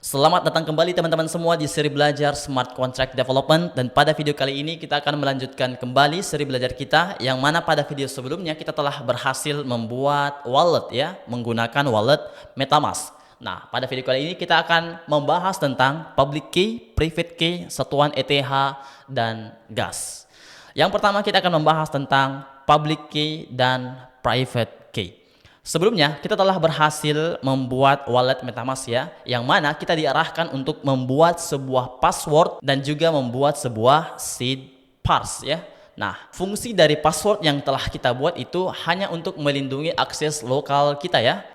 Selamat datang kembali teman-teman semua di seri belajar Smart Contract Development, dan pada video kali ini kita akan melanjutkan kembali seri belajar kita yang mana pada video sebelumnya kita telah berhasil membuat wallet ya, menggunakan wallet MetaMask. Nah, pada video kali ini kita akan membahas tentang public key, private key, satuan ETH, dan gas. Yang pertama kita akan membahas tentang public key dan private key. Sebelumnya kita telah berhasil membuat wallet MetaMask ya, yang mana kita diarahkan untuk membuat sebuah password dan juga membuat sebuah seed parse ya. Nah, fungsi dari password yang telah kita buat itu hanya untuk melindungi akses lokal kita ya.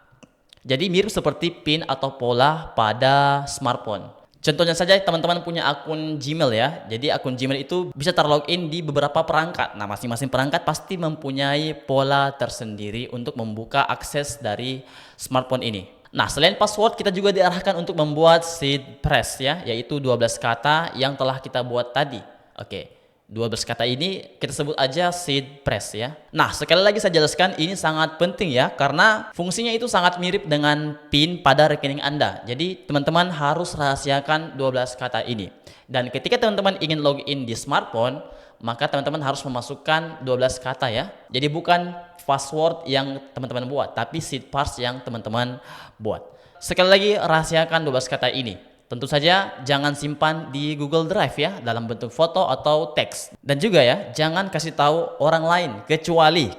Jadi mirip seperti PIN atau pola pada smartphone. Contohnya saja teman-teman punya akun Gmail ya. Jadi akun Gmail itu bisa terlogin di beberapa perangkat. Nah, masing-masing perangkat pasti mempunyai pola tersendiri untuk membuka akses dari smartphone ini. Nah, selain password kita juga diarahkan untuk membuat seed phrase ya, yaitu 12 kata yang telah kita buat tadi. Oke. 12 kata ini kita sebut aja seed phrase ya. Nah, sekali lagi saya jelaskan ini sangat penting ya, karena fungsinya itu sangat mirip dengan PIN pada rekening Anda. Jadi teman-teman harus rahasiakan 12 kata ini. Dan ketika teman-teman ingin login di smartphone, maka teman-teman harus memasukkan 12 kata ya. Jadi bukan password yang teman-teman buat, tapi seed phrase yang teman-teman buat. Sekali lagi rahasiakan 12 kata ini. Tentu saja jangan simpan di Google Drive ya, dalam bentuk foto atau teks. Dan juga ya, jangan kasih tahu orang lain kecuali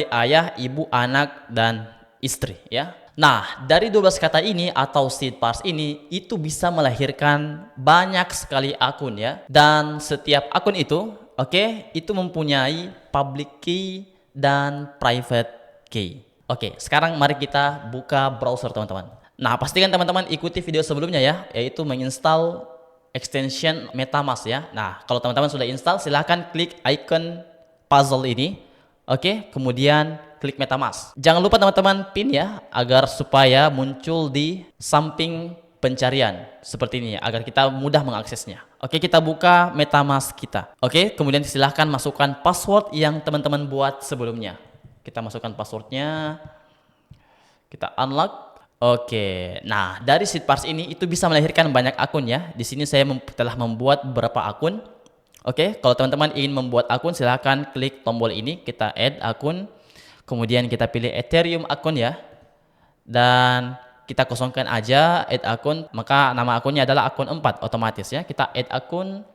ayah, ibu, anak, dan istri ya. Nah, dari 12 kata ini atau seed phrase ini itu bisa melahirkan banyak sekali akun ya. Dan setiap akun itu, itu mempunyai public key dan private key. Sekarang mari kita buka browser teman-teman. Nah, pastikan teman-teman ikuti video sebelumnya ya, yaitu menginstal extension MetaMask ya. Nah, kalau teman-teman sudah install, silahkan klik icon puzzle ini. Kemudian klik MetaMask. Jangan lupa teman-teman pin ya, agar supaya muncul di samping pencarian seperti ini ya, agar kita mudah mengaksesnya. Kita buka MetaMask kita. Kemudian silahkan masukkan password yang teman-teman buat sebelumnya. Kita masukkan passwordnya. Kita unlock. Nah dari seed phrase ini itu bisa melahirkan banyak akun ya. Di sini saya telah membuat beberapa akun. Kalau teman-teman ingin membuat akun, silahkan klik tombol ini, kita add akun, kemudian kita pilih Ethereum akun ya, dan kita kosongkan aja add akun, maka nama akunnya adalah akun 4 otomatis ya. Kita add akun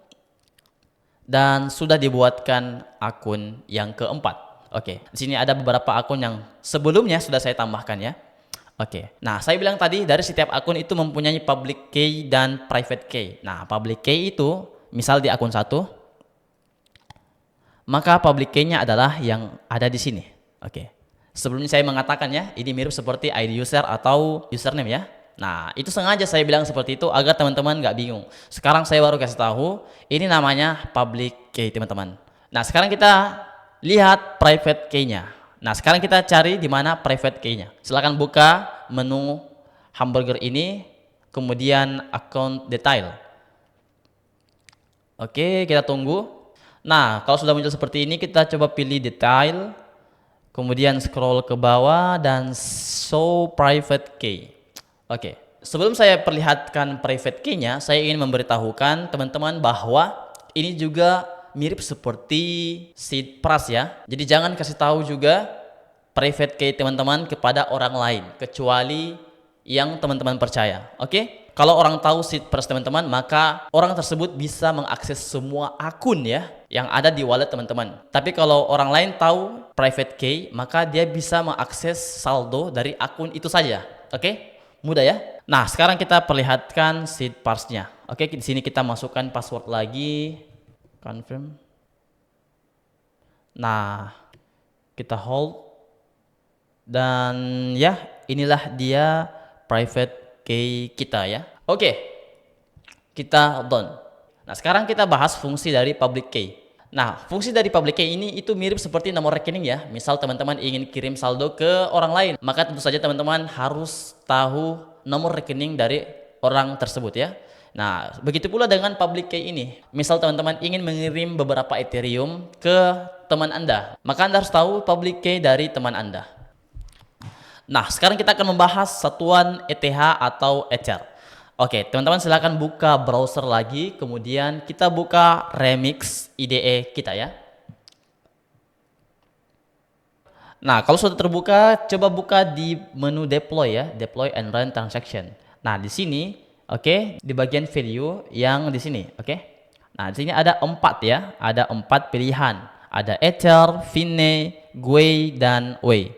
dan sudah dibuatkan akun yang keempat. Di sini ada beberapa akun yang sebelumnya sudah saya tambahkan ya. Nah saya bilang tadi dari setiap akun itu mempunyai public key dan private key. Nah public key itu misal di akun 1, maka public key-nya adalah yang ada di sini. Sebelumnya saya mengatakan ya, ini mirip seperti ID user atau username ya. Nah itu sengaja saya bilang seperti itu agar teman-teman nggak bingung. Sekarang saya baru kasih tahu, ini namanya public key teman-teman. Nah sekarang kita lihat private key-nya. Nah sekarang kita cari di mana private key-nya. Silakan buka menu hamburger ini, kemudian account detail. Kita tunggu. Nah kalau sudah muncul seperti ini, kita coba pilih detail, kemudian scroll ke bawah dan show private key. Sebelum saya perlihatkan private key-nya, saya ingin memberitahukan teman-teman bahwa ini juga mirip seperti seed phrase ya. Jadi jangan kasih tahu juga private key teman-teman kepada orang lain kecuali yang teman-teman percaya. Kalau orang tahu seed phrase teman-teman, maka orang tersebut bisa mengakses semua akun ya yang ada di wallet teman-teman. Tapi kalau orang lain tahu private key, maka dia bisa mengakses saldo dari akun itu saja. Mudah ya. Nah, sekarang kita perlihatkan seed phrase-nya. Di sini kita masukkan password lagi. Confirm. Nah kita hold, dan ya inilah dia private key kita ya. Kita done. Nah sekarang kita bahas fungsi dari public key. Nah fungsi dari public key ini itu mirip seperti nomor rekening ya. Misal teman-teman ingin kirim saldo ke orang lain, maka tentu saja teman-teman harus tahu nomor rekening dari orang tersebut ya. Nah, begitu pula dengan public key ini. Misal teman-teman ingin mengirim beberapa Ethereum ke teman Anda, maka Anda harus tahu public key dari teman Anda. Nah, sekarang kita akan membahas satuan ETH atau Ether. Oke, teman-teman silakan buka browser lagi, kemudian kita buka Remix IDE kita ya. Nah, kalau sudah terbuka, coba buka di menu deploy ya, deploy and run transaction. Nah, di sini, oke, di bagian value yang di sini, oke. Nah, di sini ada 4 ya, ada 4 pilihan. Ada Ether, Vine, Gwei, dan Wei.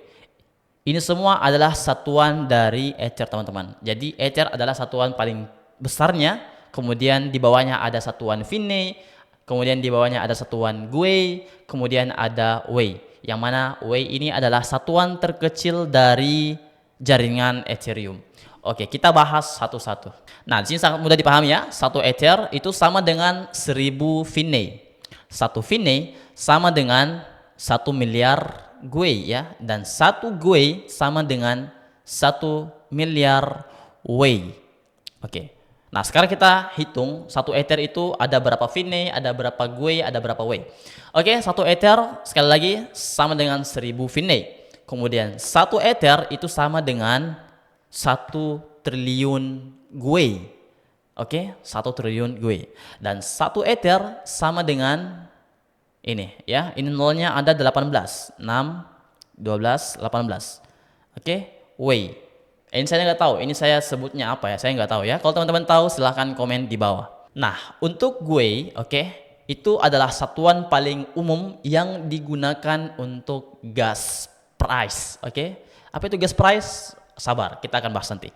Ini semua adalah satuan dari Ether, teman-teman. Jadi Ether adalah satuan paling besarnya, kemudian di bawahnya ada satuan Vine, kemudian di bawahnya ada satuan Gwei, kemudian ada Wei. Yang mana Wei ini adalah satuan terkecil dari jaringan Ethereum. Oke, kita bahas satu-satu. Nah, di sini sangat mudah dipahami ya. Satu Ether itu sama dengan 1000 Vine. Satu Vine sama dengan 1 miliar Gwei ya, dan 1 Gwei sama dengan 1 miliar Wei. Oke. Nah, sekarang kita hitung satu Ether itu ada berapa Vine, ada berapa Gwei, ada berapa Wei. Oke, satu Ether sekali lagi sama dengan 1000 Vine. Kemudian satu Ether itu sama dengan 1 triliun Gwei. Oke, 1 triliun Gwei. Dan satu Ether sama dengan ini ya, ini nolnya ada 18, 6, 12, 18. Oke, Wei. Ini saya nggak tahu, ini saya sebutnya apa ya, saya nggak tahu ya. Kalau teman-teman tahu silahkan komen di bawah. Nah, untuk Gwei, oke, itu adalah satuan paling umum yang digunakan untuk gas price, oke. Apa itu gas price? Sabar, kita akan bahas nanti.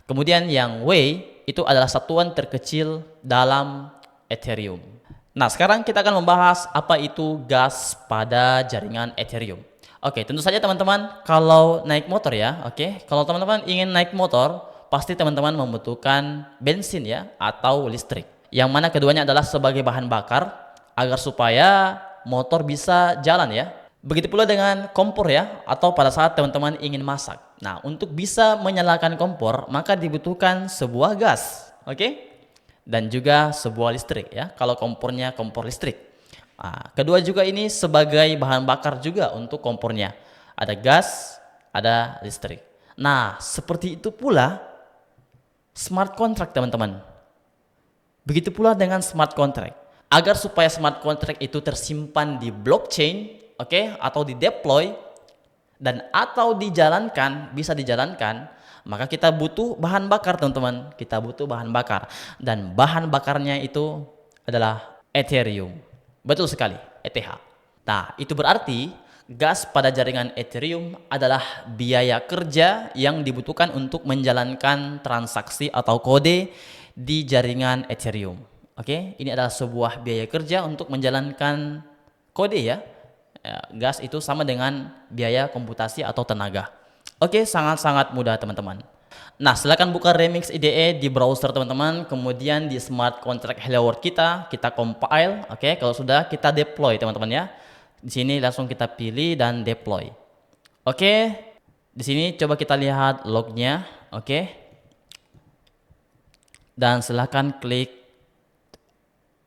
Kemudian yang Wei itu adalah satuan terkecil dalam Ethereum. Nah, sekarang kita akan membahas apa itu gas pada jaringan Ethereum. Oke, tentu saja teman-teman kalau naik motor ya, oke. Kalau teman-teman ingin naik motor, pasti teman-teman membutuhkan bensin ya atau listrik. Yang mana keduanya adalah sebagai bahan bakar agar supaya motor bisa jalan ya. Begitu pula dengan kompor ya, atau pada saat teman-teman ingin masak. Nah, untuk bisa menyalakan kompor, maka dibutuhkan sebuah gas, oke? Dan juga sebuah listrik ya, kalau kompornya kompor listrik. Nah, kedua juga ini sebagai bahan bakar juga untuk kompornya. Ada gas, ada listrik. Nah, seperti itu pula smart contract teman-teman. Begitu pula dengan smart contract. Agar supaya smart contract itu tersimpan di blockchain, oke, atau di deploy dan atau dijalankan, bisa dijalankan, maka kita butuh bahan bakar teman-teman. Kita butuh bahan bakar, dan bahan bakarnya itu adalah Ethereum. Betul sekali, ETH. Nah, itu berarti gas pada jaringan Ethereum adalah biaya kerja yang dibutuhkan untuk menjalankan transaksi atau kode di jaringan Ethereum. Oke, ini adalah sebuah biaya kerja untuk menjalankan kode ya. Gas itu sama dengan biaya komputasi atau tenaga. Oke, sangat-sangat mudah teman-teman. Nah, silakan buka Remix IDE di browser teman-teman, kemudian di smart contract Hello World kita compile, oke. Kalau sudah, kita deploy teman-teman ya. Di sini langsung kita pilih dan deploy. Oke, di sini coba kita lihat lognya, oke. Dan silakan klik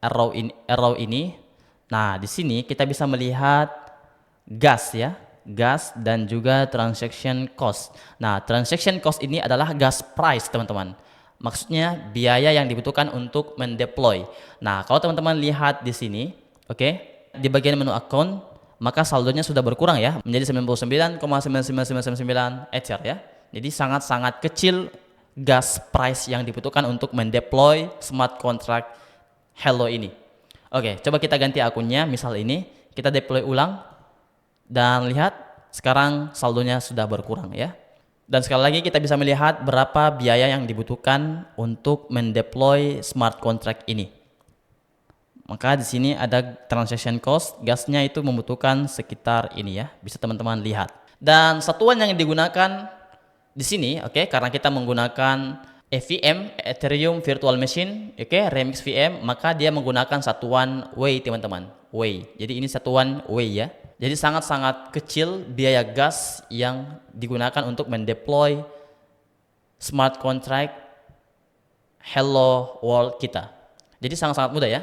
arrow ini. Nah, di sini kita bisa melihat gas ya, gas dan juga transaction cost. Nah, transaction cost ini adalah gas price teman-teman. Maksudnya biaya yang dibutuhkan untuk mendeploy. Nah, kalau teman-teman lihat di sini, oke, di bagian menu account, maka saldonya sudah berkurang ya, menjadi 99,99999 Ether ya. Jadi sangat-sangat kecil gas price yang dibutuhkan untuk mendeploy smart contract Hello ini. Oke, coba kita ganti akunnya, misal ini, kita deploy ulang, dan lihat sekarang saldonya sudah berkurang ya. Dan sekali lagi kita bisa melihat berapa biaya yang dibutuhkan untuk mendeploy smart contract ini. Maka di sini ada transaction cost, gasnya itu membutuhkan sekitar ini ya, bisa teman-teman lihat. Dan satuan yang digunakan di sini, oke, karena kita menggunakan EVM, Ethereum Virtual Machine, oke, Remix VM, maka dia menggunakan satuan Wei teman-teman, Wei. Jadi ini satuan Wei ya. Jadi sangat-sangat kecil biaya gas yang digunakan untuk mendeploy smart contract Hello World kita. Jadi sangat-sangat mudah ya.